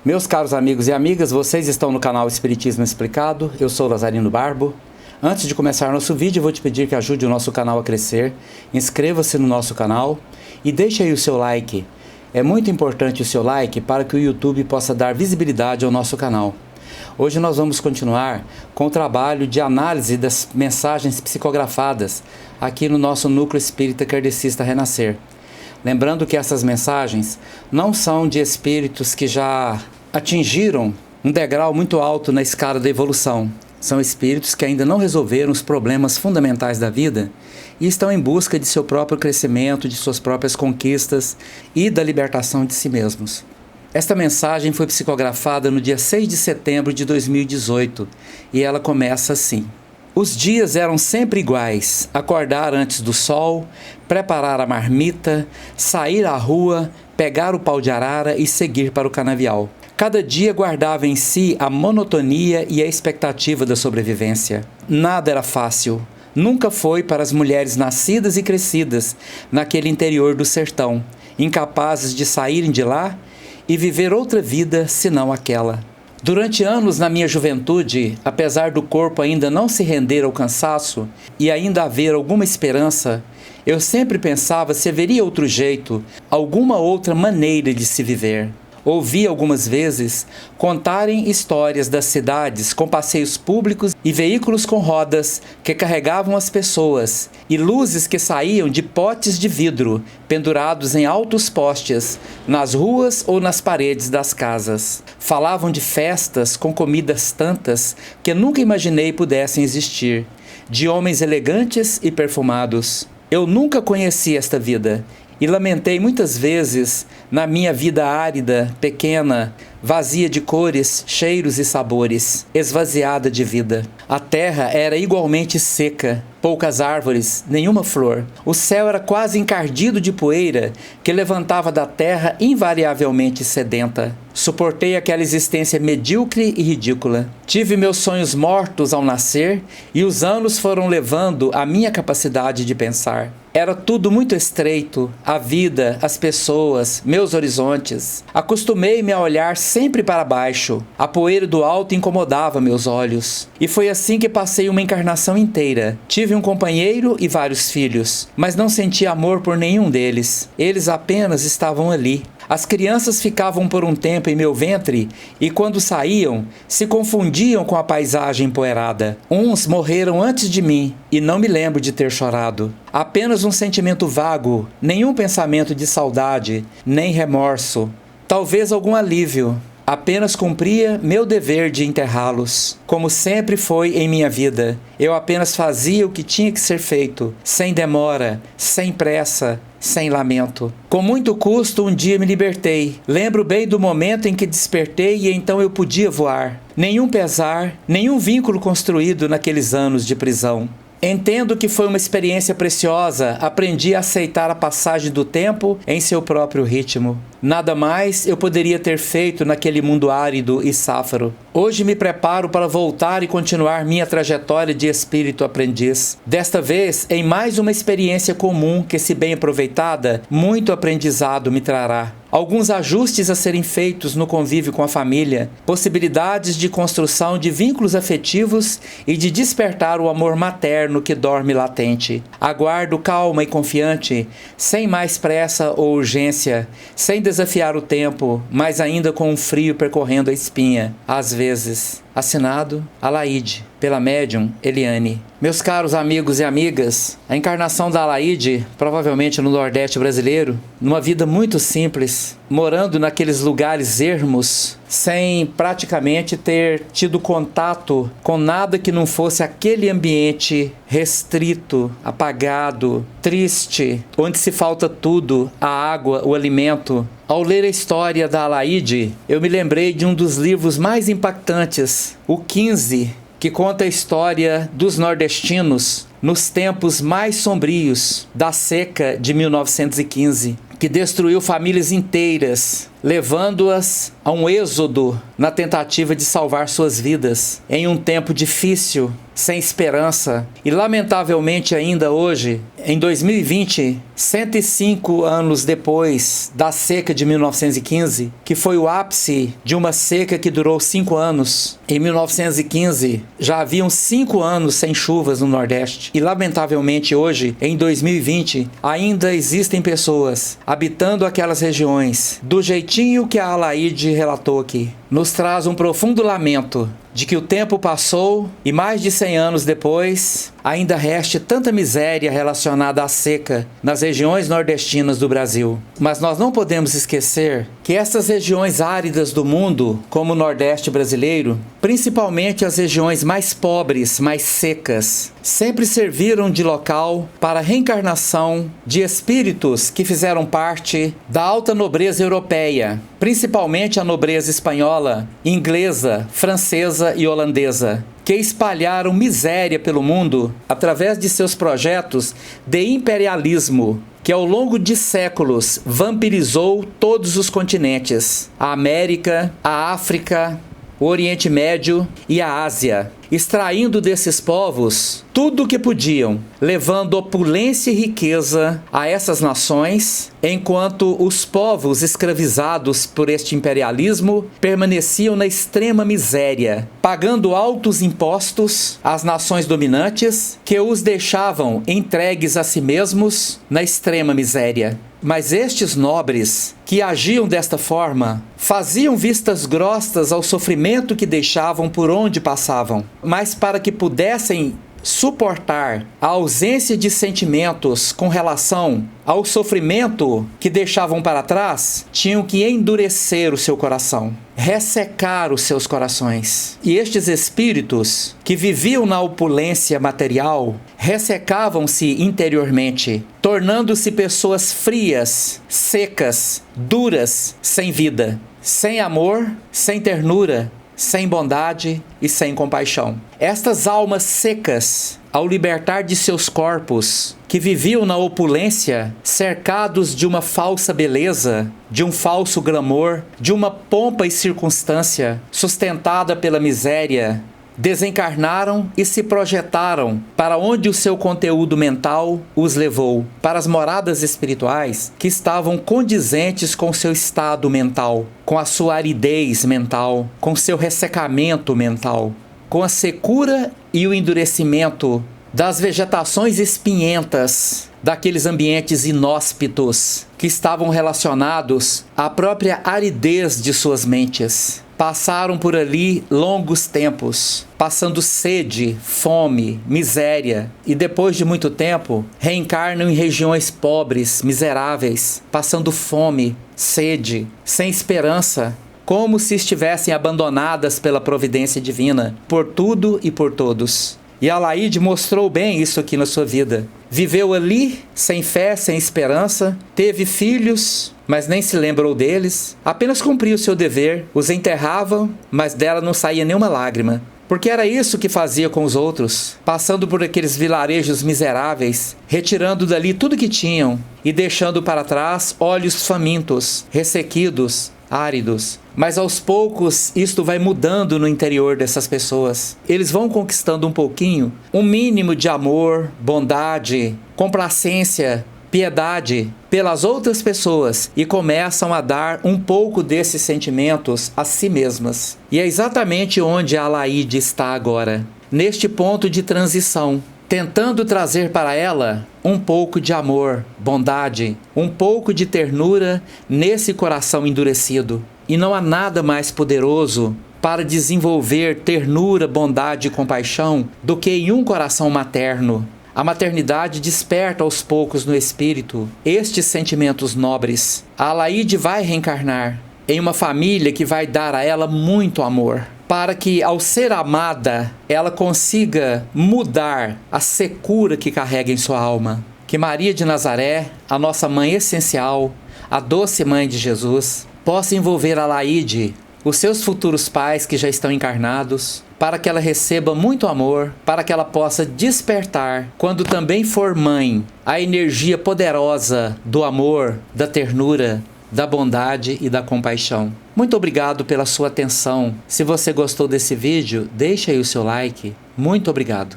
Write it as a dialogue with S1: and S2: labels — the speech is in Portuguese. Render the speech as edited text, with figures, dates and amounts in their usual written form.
S1: Meus caros amigos e amigas, vocês estão no canal Espiritismo Explicado, eu sou Lazarino Barbo. Antes de começar nosso vídeo, eu vou te pedir que ajude o nosso canal a crescer. Inscreva-se no nosso canal e deixe aí o seu like. É muito importante o seu like para que o YouTube possa dar visibilidade ao nosso canal. Hoje nós vamos continuar com o trabalho de análise das mensagens psicografadas aqui no nosso Núcleo Espírita Kardecista Renascer. Lembrando que essas mensagens não são de espíritos que já atingiram um degrau muito alto na escala da evolução. São espíritos que ainda não resolveram os problemas fundamentais da vida e estão em busca de seu próprio crescimento, de suas próprias conquistas e da libertação de si mesmos. Esta mensagem foi psicografada no dia 6 de setembro de 2018 e ela começa assim. Os dias eram sempre iguais: acordar antes do sol, preparar a marmita, sair à rua, pegar o pau de arara e seguir para o canavial. Cada dia guardava em si a monotonia e a expectativa da sobrevivência. Nada era fácil. Nunca foi para as mulheres nascidas e crescidas naquele interior do sertão, incapazes de saírem de lá e viver outra vida senão aquela. Durante anos na minha juventude, apesar do corpo ainda não se render ao cansaço e ainda haver alguma esperança, eu sempre pensava se haveria outro jeito, alguma outra maneira de se viver. Ouvi algumas vezes contarem histórias das cidades com passeios públicos e veículos com rodas que carregavam as pessoas e luzes que saíam de potes de vidro pendurados em altos postes nas ruas ou nas paredes das casas. Falavam de festas com comidas tantas que nunca imaginei pudessem existir, de homens elegantes e perfumados. Eu nunca conheci esta vida. E lamentei muitas vezes na minha vida árida, pequena, vazia de cores, cheiros e sabores, esvaziada de vida. A terra era igualmente seca, poucas árvores, nenhuma flor. O céu era quase encardido de poeira que levantava da terra invariavelmente sedenta. Suportei aquela existência medíocre e ridícula. Tive meus sonhos mortos ao nascer e os anos foram levando a minha capacidade de pensar. Era tudo muito estreito, a vida, as pessoas, meus horizontes. Acostumei-me a olhar sempre para baixo. A poeira do alto incomodava meus olhos. E foi assim que passei uma encarnação inteira. Tive um companheiro e vários filhos, mas não senti amor por nenhum deles. Eles apenas estavam ali. As crianças ficavam por um tempo em meu ventre e, quando saíam, se confundiam com a paisagem empoeirada. Uns morreram antes de mim e não me lembro de ter chorado. Apenas um sentimento vago, nenhum pensamento de saudade, nem remorso. Talvez algum alívio. Apenas cumpria meu dever de enterrá-los, como sempre foi em minha vida. Eu apenas fazia o que tinha que ser feito, sem demora, sem pressa, sem lamento. Com muito custo, um dia me libertei. Lembro bem do momento em que despertei e então eu podia voar. Nenhum pesar, nenhum vínculo construído naqueles anos de prisão. Entendo que foi uma experiência preciosa, aprendi a aceitar a passagem do tempo em seu próprio ritmo. Nada mais eu poderia ter feito naquele mundo árido e sáfaro. Hoje me preparo para voltar e continuar minha trajetória de espírito aprendiz. Desta vez, em mais uma experiência comum que, se bem aproveitada, muito aprendizado me trará. Alguns ajustes a serem feitos no convívio com a família, possibilidades de construção de vínculos afetivos e de despertar o amor materno que dorme latente. Aguardo calma e confiante, sem mais pressa ou urgência, sem desafiar o tempo, mas ainda com um frio percorrendo a espinha, às vezes. Assinado Alaide, pela médium Eliane. Meus caros amigos e amigas, a encarnação da Alaide, provavelmente no Nordeste brasileiro, numa vida muito simples, morando naqueles lugares ermos, sem praticamente ter tido contato com nada que não fosse aquele ambiente restrito, apagado, triste, onde se falta tudo, a água, o alimento. Ao ler a história da Alaide, eu me lembrei de um dos livros mais impactantes, o 15, que conta a história dos nordestinos nos tempos mais sombrios da seca de 1915, que destruiu famílias inteiras, levando-as a um êxodo na tentativa de salvar suas vidas em um tempo difícil, sem esperança. E lamentavelmente ainda hoje, em 2020, 105 anos depois da seca de 1915, que foi o ápice de uma seca que durou 5 anos. Em 1915 já haviam 5 anos sem chuvas no Nordeste. E lamentavelmente hoje, em 2020, ainda existem pessoas habitando aquelas regiões do jeitinho que a Alaide relatou aqui. Nos traz um profundo lamento de que o tempo passou e mais de 100 anos depois ainda reste tanta miséria relacionada à seca nas regiões nordestinas do Brasil. Mas nós não podemos esquecer que essas regiões áridas do mundo, como o Nordeste brasileiro, principalmente as regiões mais pobres, mais secas, sempre serviram de local para a reencarnação de espíritos que fizeram parte da alta nobreza europeia, principalmente a nobreza espanhola, inglesa, francesa e holandesa, que espalharam miséria pelo mundo através de seus projetos de imperialismo, que ao longo de séculos vampirizou todos os continentes, a América, a África, o Oriente Médio e a Ásia, extraindo desses povos tudo o que podiam, levando opulência e riqueza a essas nações, enquanto os povos escravizados por este imperialismo permaneciam na extrema miséria, pagando altos impostos às nações dominantes, que os deixavam entregues a si mesmos na extrema miséria. Mas estes nobres, que agiam desta forma, faziam vistas grossas ao sofrimento que deixavam por onde passavam. Mas para que pudessem suportar a ausência de sentimentos com relação ao sofrimento que deixavam para trás, tinham que endurecer o seu coração, ressecar os seus corações. E estes espíritos que viviam na opulência material ressecavam-se interiormente, tornando-se pessoas frias, secas, duras, sem vida, sem amor, sem ternura, sem bondade e sem compaixão. Estas almas secas, ao libertar de seus corpos, que viviam na opulência, cercados de uma falsa beleza, de um falso glamour, de uma pompa e circunstância, sustentada pela miséria, desencarnaram e se projetaram para onde o seu conteúdo mental os levou, para as moradas espirituais que estavam condizentes com seu estado mental, com a sua aridez mental, com seu ressecamento mental, com a secura e o endurecimento das vegetações espinhentas daqueles ambientes inóspitos que estavam relacionados à própria aridez de suas mentes. Passaram por ali longos tempos, passando sede, fome, miséria, e depois de muito tempo, reencarnam em regiões pobres, miseráveis, passando fome, sede, sem esperança, como se estivessem abandonadas pela providência divina, por tudo e por todos. E a Alaide mostrou bem isso aqui na sua vida. Viveu ali, sem fé, sem esperança, teve filhos, mas nem se lembrou deles, apenas cumpriu o seu dever, os enterravam, mas dela não saía nenhuma lágrima. Porque era isso que fazia com os outros, passando por aqueles vilarejos miseráveis, retirando dali tudo que tinham e deixando para trás olhos famintos, ressequidos, áridos. Mas aos poucos isto vai mudando no interior dessas pessoas. Eles vão conquistando um pouquinho, um mínimo de amor, bondade, complacência, piedade pelas outras pessoas e começam a dar um pouco desses sentimentos a si mesmas. E é exatamente onde a Alaide está agora, neste ponto de transição, tentando trazer para ela um pouco de amor, bondade, um pouco de ternura nesse coração endurecido. E não há nada mais poderoso para desenvolver ternura, bondade e compaixão do que em um coração materno. A maternidade desperta aos poucos no espírito estes sentimentos nobres. A Alaide vai reencarnar em uma família que vai dar a ela muito amor, para que, ao ser amada, ela consiga mudar a secura que carrega em sua alma. Que Maria de Nazaré, a nossa mãe essencial, a doce mãe de Jesus, possa envolver a Alaide, os seus futuros pais que já estão encarnados, para que ela receba muito amor, para que ela possa despertar, quando também for mãe, a energia poderosa do amor, da ternura, da bondade e da compaixão. Muito obrigado pela sua atenção. Se você gostou desse vídeo, deixe aí o seu like. Muito obrigado.